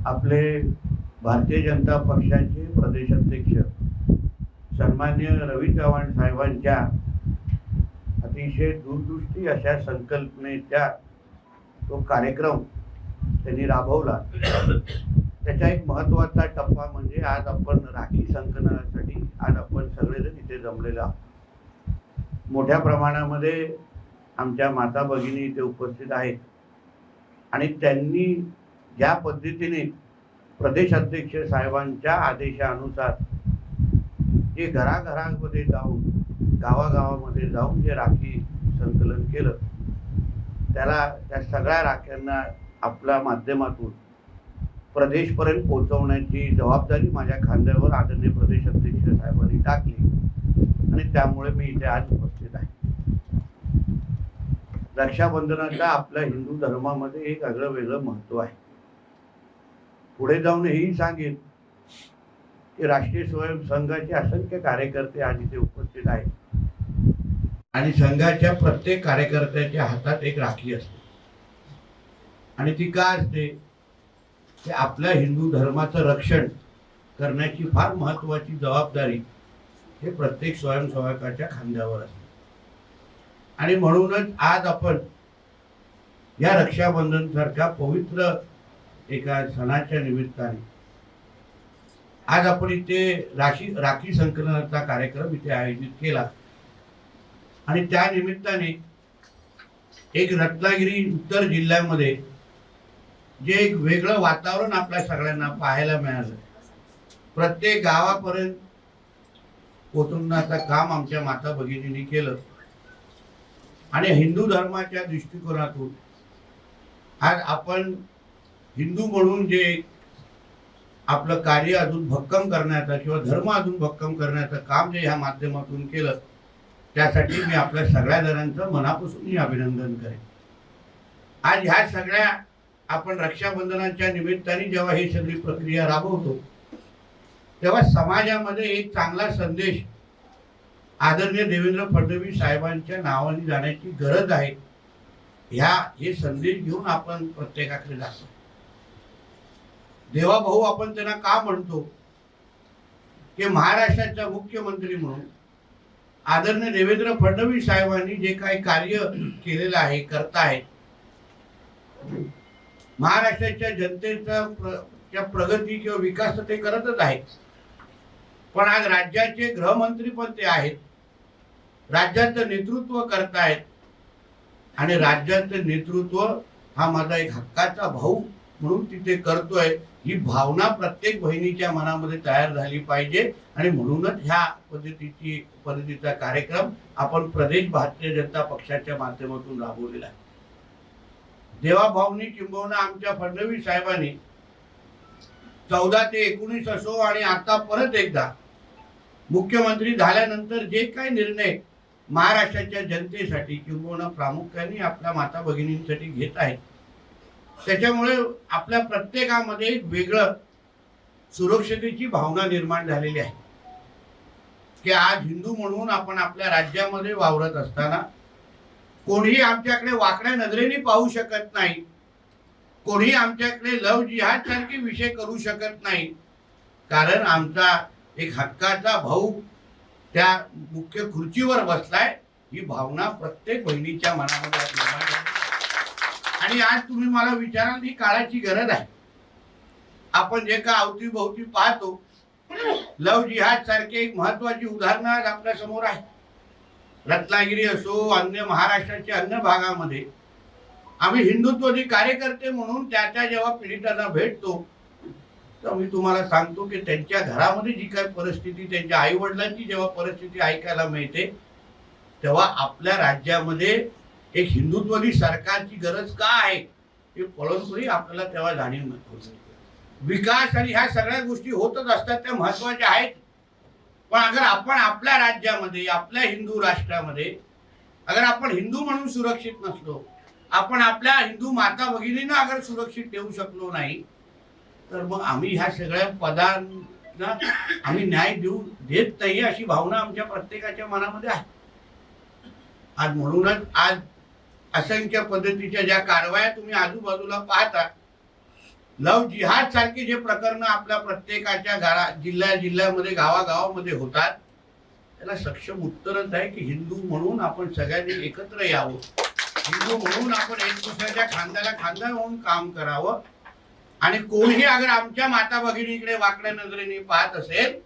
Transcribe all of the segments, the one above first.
आपले भारतीय जनता पक्षाचे प्रदेशाध्यक्ष सन्मान्य रवी चव्हाण साहेबांच्या अतिशय दूरदृष्टी अशा संकल्पनेचा तो कार्यक्रम त्यांनी राबवला। त्याचा एक महत्त्वाचा टप्पा म्हणजे आज आपण राखी संकलनासाठी आज आपण सगळेजण इथे जमलेलो आहोत। मोठ्या प्रमाणामध्ये आमच्या माता भगिनी इथे उपस्थित आहेत आणि त्यांनी ज्या पद्धतीने प्रदेशाध्यक्ष साहेबांच्या आदेशानुसार जे घराघरामध्ये जाऊन गावागावामध्ये जाऊन जे राखी संकलन केलं, त्याला त्या सगळ्या राख्यांना आपल्या माध्यमातून प्रदेशपर्यंत पोहोचवण्याची जबाबदारी माझ्या खांद्यावर आदरणीय प्रदेशाध्यक्ष साहेबांनी टाकली आणि त्यामुळे मी इथे आज उपस्थित आहे। रक्षाबंधनाचा आपल्या हिंदू धर्मामध्ये एक आगळं वेगळं महत्त्व आहे। पुढे जाऊन हेही सांगेन की राष्ट्रीय स्वयं संघाचे असंख्य कार्यकर्ते आज इथे उपस्थित आहेत आणि संघाच्या प्रत्येक कार्यकर्त्याच्या हातात एक राखी असते आणि ती का असते की आपल्या हिंदू धर्माचं रक्षण करण्याची फार महत्त्वाची जबाबदारी हे प्रत्येक स्वयंसेवकाच्या खांद्यावर असते। आणि म्हणूनच आज आपण या रक्षाबंधन सारख्या पवित्र एका सणाच्या निमित्ताने आज आपण इथे राखी संकलनाचा कार्यक्रम इथे आयोजित केला आणि त्या निमित्ताने एक रत्नागिरी उत्तर जिल्ह्यामध्ये जे एक वेगळं वातावरण आपल्या सगळ्यांना पाहायला मिळालं। प्रत्येक गावापर्यंत पोहोचवण्याचं काम आमच्या माता भगिनींनी केलं आणि हिंदू धर्माच्या दृष्टिकोनातून आज आपण हिंदू म्हणून जे आपलं कार्य अजून भक्कम करण्याचं किंवा धर्म अजून भक्कम करण्याचं काम जे ह्या माध्यमातून केलं, त्यासाठी मी आपल्या सगळ्या जणांचं मनापासून अभिनंदन करेन। आज ह्या सगळ्या आपण रक्षाबंधनाच्या निमित्ताने जेव्हा ही सगळी प्रक्रिया राबवतो तेव्हा समाजामध्ये एक चांगला संदेश आदरणीय देवेंद्र फडणवीस साहेबांच्या नावाने जाण्याची गरज आहे। हे संदेश घेऊन आपण प्रत्येकाकडे जातो। देवाभाऊ आपण त्यांना का म्हणतो की महाराष्ट्राचा मुख्यमंत्री म्हणून आदरणीय देवेंद्र फडणवीस साहेबांनी जे काही कार्य केलेलं आहे, करतायत, महाराष्ट्राच्या जनतेचा प्रगती किंवा विकास ते करतच आहेत, पण आज राज्याचे गृहमंत्री पण ते आहेत, राज्याचं नेतृत्व करतायत आणि राज्याचं नेतृत्व हा माझा एक हक्काचा भाऊ म्हणून तिथे करतोय। ही भावना प्रत्येक बहिणीच्या मनामध्ये तयार झाली पाहिजे आणि म्हणूनच ह्या पद्धतीचा कार्यक्रम आपण प्रदेश भारतीय जनता पक्षाच्या माध्यमातून राबवलेला आहे। देवाभाऊनी किंबहुना आमच्या फडणवीस साहेबांनी 14 ते 19 असो आणि आता परत एकदा मुख्यमंत्री झाल्यानंतर जे काही निर्णय महाराष्ट्राच्या जनतेसाठी किंबहुना प्रामुख्याने आपल्या माता भगिनींसाठी घेत आहेत, त्याच्यामुळे आपल्या प्रत्येकामध्ये एक वेगळं सुरक्षतेची भावना निर्माण झालेली आहे की आज हिंदू म्हणून आपण आपल्या राज्यामध्ये वावरत असताना कोणीही आमच्याकडे वाकड्या नजरेने पाहू शकत नाही, कोणीही आमच्याकडे लव जिहाद सारखे विषय करू शकत नाही, कारण आमचा एक हक्काचा भाऊ त्या मुख्य खुर्चीवर बसलाय। ही भावना प्रत्येक बहिणीच्या मनामध्ये निर्माण झाली आणि आज तुम्ही मला विचाराल ही काळाची गरज आहे। आपण जे का अवतीभोवती पाहतो, लव जिहाद सारखे एक महत्वाची उदाहरण आज आपल्या समोर आहे। रत्नागिरी असो, अन्य महाराष्ट्राच्या अन्य भागामध्ये आम्ही हिंदुत्ववादी कार्यकर्ते म्हणून त्या जेव्हा पीडितांना भेटतो तर मी तुम्हाला सांगतो की त्यांच्या घरामध्ये जी काही परिस्थिती, त्यांच्या आई वडिलांची जेव्हा परिस्थिती ऐकायला मिळते तेव्हा आपल्या राज्यामध्ये एक हिंदुत्ववादी सरकारची गरज का आहे हे पळूनपुरी आपल्याला तेव्हा जाणीव मिळते। विकास आणि ह्या सगळ्या गोष्टी होतच असतात, त्या महत्वाच्या आहेत, पण अगर आपण आपल्या राज्यामध्ये, आपल्या हिंदू राष्ट्रामध्ये अगर आपण हिंदू म्हणून सुरक्षित नसलो, आपण आपल्या हिंदू माता भगिनींना अगर सुरक्षित ठेवू शकलो नाही, तर मग आम्ही ह्या सगळ्या पदांना आम्ही न्याय देत नाही अशी भावना आमच्या प्रत्येकाच्या मनामध्ये आहे। आज म्हणूनच आज असंख्य पद्धतीच्या ज्या कारवाया तुम्ही आजूबाजूला पाहता लव जिहाद सारखे जे प्रकरण आपल्या प्रत्येकाच्या जिल्ह्यामध्ये गावागावामध्ये होतात, त्याला सक्षम उत्तरच आहे की हिंदू म्हणून आपण सगळ्यांनी एकत्र यावं, हिंदू म्हणून आपण एक दुसऱ्याच्या खांद्याला खांदा लावून काम करावं. आणि कोणीही अगर आमच्या माता भगिनीकडे वाकड्या नजरेने पाहत असेल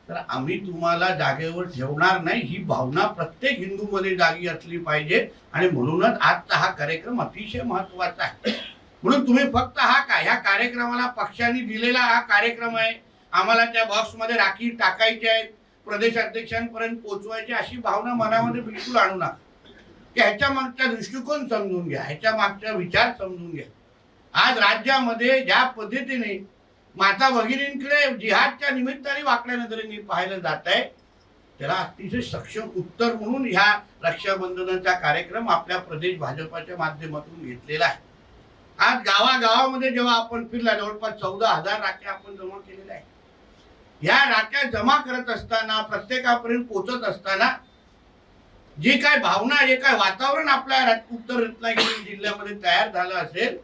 तर आम्ही तुम्हाला जागेवर ठेवणार नाही, ही भावना प्रत्येक हिंदूमध्ये जागी असली पाहिजे. आणि म्हणूनच आजचा हा कार्यक्रम अतिशय महत्वाचा आहे. म्हणून तुम्ही फक्त ह्या कार्यक्रमाला पक्षांनी दिलेला हा कार्यक्रम आहे, आम्हाला त्या बॉक्समध्ये राखी टाकायची आहे, प्रदेश अध्यक्षांपर्यंत पोहोचवायची, अशी भावना मनामध्ये बिलकुल आणू नका. की ह्याच्या मागचा दृष्टिकोन समजून घ्या, ह्याच्या मागचा विचार समजून घ्या. आज राज्यामध्ये ज्या पद्धतीने माता भगिनींकडे जिहादच्या निमित्ताने वाकड्या नजरेने पाहिलं जात आहे, त्याला अतिशय सक्षम उत्तर म्हणून ह्या रक्षाबंधनाचा कार्यक्रम आपल्या प्रदेश भाजपाच्या माध्यमातून घेतलेला आहे. आज गावागावामध्ये जेव्हा आपण फिरला, जवळपास 14,000 राख्या आपण जमा केलेल्या आहे. या राख्या जमा करत असताना, प्रत्येकापर्यंत पोहोचत असताना जी काय भावना, जे काय वातावरण आपल्या उत्तर रत्नागिरी जिल्ह्यामध्ये तयार झालं असेल,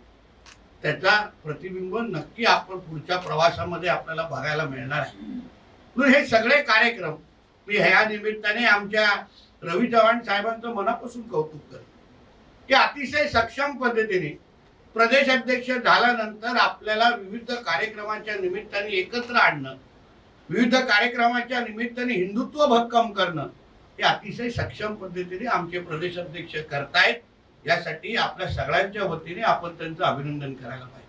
त्याचा प्रतिबिंब नक्की आपण पुढच्या प्रवासामध्ये आपल्याला बघायला मिळणार आहे. म्हणून हे सगळे कार्यक्रम मी ह्या निमित्ताने आमच्या रवी चव्हाण साहेबांचं मनापासून कौतुक करतो की अतिशय सक्षम पद्धतीने प्रदेश अध्यक्ष झाल्यानंतर आपल्याला विविध कार्यक्रमाच्या निमित्ताने एकत्र आणणं, विविध कार्यक्रमाच्या निमित्ताने हिंदुत्व भक्कम करणं, हे अतिशय सक्षम पद्धतीने आमचे प्रदेश अध्यक्ष करतायत. यासाठी आपल्या सगळ्यांच्या वतीने आपण त्यांचं अभिनंदन करायला पाहिजे.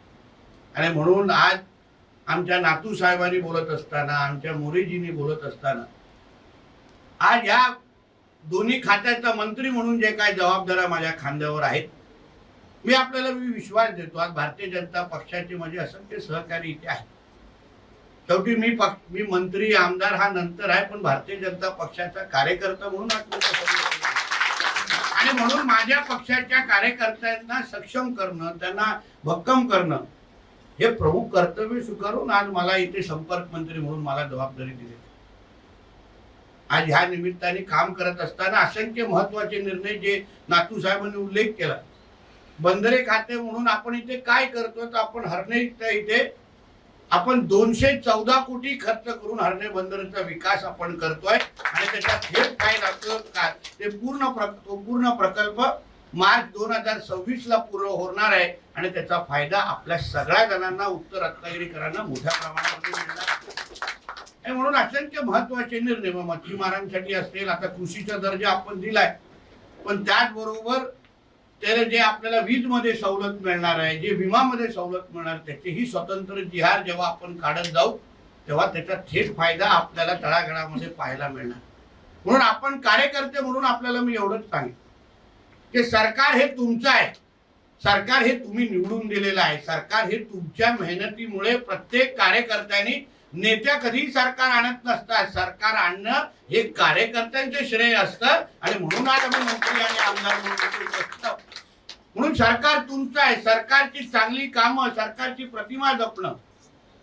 आणि म्हणून आज आमच्या नातू साहेबांनी बोलत असताना, आमच्या मोरेजींनी बोलत असताना, आज या दोन्ही खात्याचा मंत्री म्हणून जे काय जबाबदाऱ्या माझ्या खांद्यावर आहेत, मी आपल्याला विश्वास देतो. आज भारतीय जनता पक्षाचे माझे असंख्य सहकारी इथे आहेत. शेवटी मी मंत्री आमदार हा नंतर आहे, पण भारतीय जनता पक्षाचा कार्यकर्ता म्हणून आणि म्हणून माझ्या पक्षाच्या कार्यकर्त्यांना सक्षम करणं, त्यांना भक्कम करणं, हे प्रमुख कर्तव्य स्वीकारून आज मला इथे संपर्क मंत्री म्हणून मला जबाबदारी दिली. आज ह्या निमित्ताने काम करत असताना असंख्य महत्वाचे निर्णय जे नातू साहेबांनी उल्लेख केला, बंदरे खाते म्हणून आपण इथे काय करतो, तर आपण हरणे इथे आपण 214 कोटी खर्च करून हरणे बंदराचा विकास आपण करतोय. आणि त्याचा थेट काय लागतं, ते पूर्ण प्रकल्प मार्च 2026 ला पूर्ण होणार आहे. आणि त्याचा फायदा आपल्या सगळ्या जणांना, उत्तर रत्नागिरीकरांना मोठ्या प्रमाणामध्ये मिळणार आहे. म्हणून असंख्य महत्वाचे निर्णय मच्छीमारांसाठी असतील, आता कृषीचा दर्जा आपण दिलाय, पण त्याचबरोबर त्याला जे आपल्याला वीज मध्ये सवलत मिळणार आहे, जे विमामध्ये सवलत मिळणार, त्याचेही स्वतंत्र जिहार जेव्हा आपण काढत जाऊ तेव्हा त्याचा थेट फायदा आपल्याला तळागाळामध्ये पाहायला मिळणार. म्हणून आपण कार्यकर्ते म्हणून आपल्याला मी एवढंच सांगेन की सरकार हे तुमचं आहे, सरकार हे तुम्ही निवडून दिलेलं आहे, सरकार हे तुमच्या मेहनतीमुळे प्रत्येक कार्यकर्त्यांनी, नेत्या कधी सरकार आणत नसतात, सरकार आणणं हे कार्यकर्त्यांचे श्रेय असतं. आणि म्हणून आज आम्ही मंत्री आणि आमदार म्हणून सरकार तुमचं आहे. सरकारची चांगली कामं, सरकारची प्रतिमा जपणं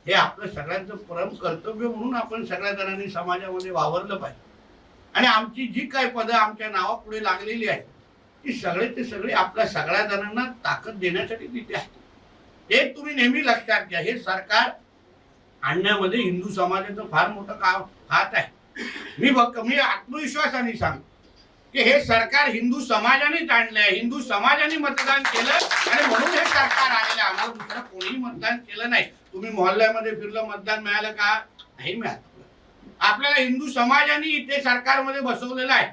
हे आपलं सगळ्यांचं परम कर्तव्य म्हणून आपण सगळ्या जणांनी समाजामध्ये वावरलं पाहिजे. आणि आमची जी काही पदं आमच्या नावापुढे लागलेली आहेत, ती सगळे ते सगळे आपल्या सगळ्या जणांना ताकद देण्यासाठी तिथे आहे. हे तुम्ही नेहमी लक्षात घ्या. हे सरकार आणण्यामध्ये हिंदू समाजाचं फार मोठं काम हात आहे. मी आत्मविश्वासाने सांगतो की हे सरकार हिंदू समाजानेच आणलंय, हिंदू समाजाने मतदान केलं आणि म्हणून हे सरकार आलेलं आहे. आम्हाला दुसरं कोणीही मतदान केलं नाही. तुम्ही मोहल्ल्यामध्ये फिरलं, मतदान मिळालं का? नाही मिळालं. आपल्याला हिंदू समाजाने इथे सरकारमध्ये बसवलेलं आहे.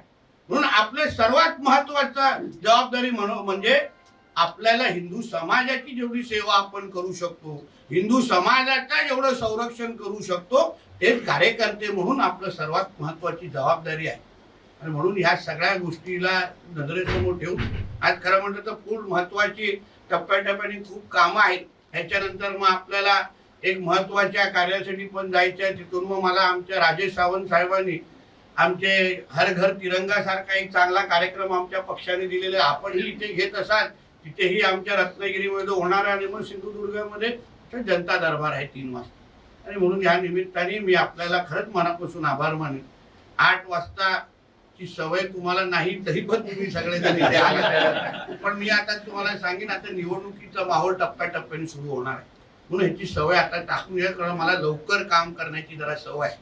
म्हणून आपलं सर्वात महत्वाचं जबाबदारी म्हणजे आपल्याला हिंदू समाजाची जेवढी सेवा आपण करू शकतो, हिंदू समाजाचा जेवढं संरक्षण करू शकतो, तेच कार्यकर्ते म्हणून आपलं सर्वात महत्वाची जबाबदारी आहे. आणि म्हणून ह्या सगळ्या गोष्टीला नजरेसमोर ठेवून आज खरं म्हटलं तर खूप महत्वाची टप्प्याटप्प्याने खूप कामं आहेत. ह्याच्यानंतर मग आपल्याला एक महत्वाच्या कार्यासाठी पण जायचं आहे. तिथून मग मला आमच्या राजेश सावंत साहेबांनी आमचे हर घर तिरंगा सारखा एक चांगला कार्यक्रम आमच्या पक्षाने दिलेला, आपणही इथे घेत असाल, तिथेही आमच्या रत्नागिरीमध्ये होणार आहे. आणि मग सिंधुदुर्गामध्ये जनता दरबार आहे 3 वाजता. आणि म्हणून ह्या निमित्ताने मी आपल्याला खरंच मनापासून आभार मानेन. 8 वाजताची सवय तुम्हाला नाही तरी पण तुम्ही सगळेजण इथे आले. पण मी आता तुम्हाला सांगेन, आता निवडणुकीचा माहोल टप्प्याटप्प्याने सुरू होणार आहे. म्हणून ह्याची सवय आता टाकून घ्या, कारण मला लवकर काम करण्याची जरा सवय आहे.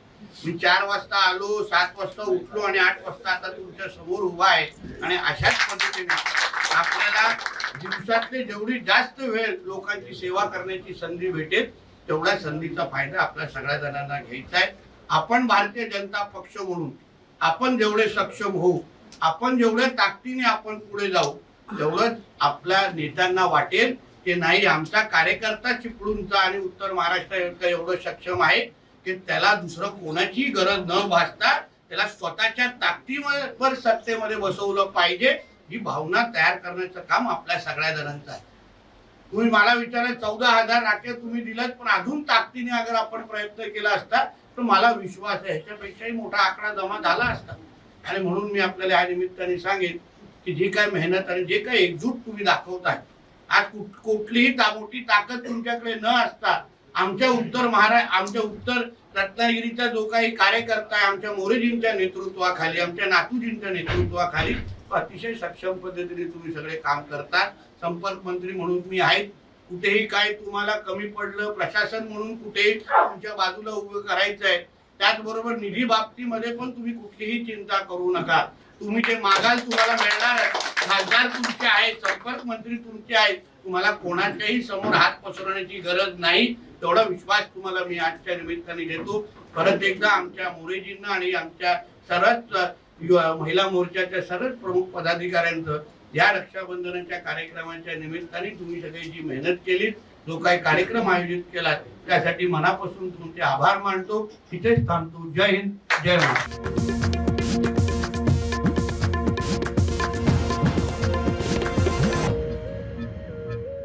मी 4 वाजता आलो, 7 वाजता उठलो आणि 8 वाजता आता तुमच्या समोर उभा आहे. आणि अशाच पद्धतीने आपल्याला दिवसातले जेवढी जास्त वेळ लोकांची सेवा करण्याची संधी भेटेल तेवढ्या संधीचा फायदा आपल्या सगळ्या जणांना घ्यायचा आहे. आपण भारतीय जनता पक्ष म्हणून आपण जेवढे सक्षम होऊ, आपण जेवढ्या ताकदीने आपण पुढे जाऊ, तेवढंच आपल्या नेत्यांना वाटेल की नाही आमचा कार्यकर्ता चिपळूणचा आणि उत्तर महाराष्ट्राचा एवढं सक्षम आहे की त्याला दुसरं कोणाची गरज न भासता त्याला स्वतःच्या ताकदीवर सत्तेमध्ये बसवलं पाहिजे, ही भावना तयार करण्याचं काम आपल्या सगळ्या जणांचं आहे. तुम्ही मला विचारलं 14,000 राखे तुम्ही दिलात, पण अजून ताकदीने अगर आपण प्रयत्न केला असता तर मला विश्वास आहे ह्याच्यापेक्षाही मोठा आकडा जमा झाला असता. आणि म्हणून मी आपल्याला या निमित्ताने सांगेन की जी काय मेहनत आणि जे काही एकजूट तुम्ही दाखवताय, आज कुठलीही मोठी ताकद तुमच्याकडे न असता आमच्या उत्तर रत्नागिरीचा जो काही कार्यकर्ता आहे, आमच्या मोरेजींच्या नेतृत्वाखाली, आमच्या नातूजींच्या नेतृत्वाखाली अतिशय सक्षम पद्धतीने तुम्ही सगळे काम करतात. संपर्क मंत्री म्हणून मी आहे, कुठेही काय तुम्हाला कमी पडलं, प्रशासन म्हणून कुठेही तुमच्या बाजूला उभं करायचं आहे. त्याचबरोबर निधी बाबतीमध्ये पण तुम्ही कुठलीही चिंता करू नका. तुम्ही जे मागाल तुम्हाला मिळणार. खासदार तुमचे आहेत, संपर्क मंत्री तुमचे आहेत, तुम्हाला कोणाच्याही समोर हात पसरवण्याची गरज नाही. तेवढा विश्वास तुम्हाला मी आजच्या निमित्ताने देतो. परत एकदा आमच्या मोरेजींना आणि आमच्या सर्वच महिला मोर्चाच्या सर्वच प्रमुख पदाधिकाऱ्यांचं या रक्षाबंधनाच्या कार्यक्रमाच्या निमित्ताने तुम्ही सगळी जी मेहनत केली, जो काही कार्यक्रम आयोजित केला त्यासाठी मनापासून तुमचे आभार मानतो. इथेच थांबतो. जय हिंद, जय महाराष्ट्र.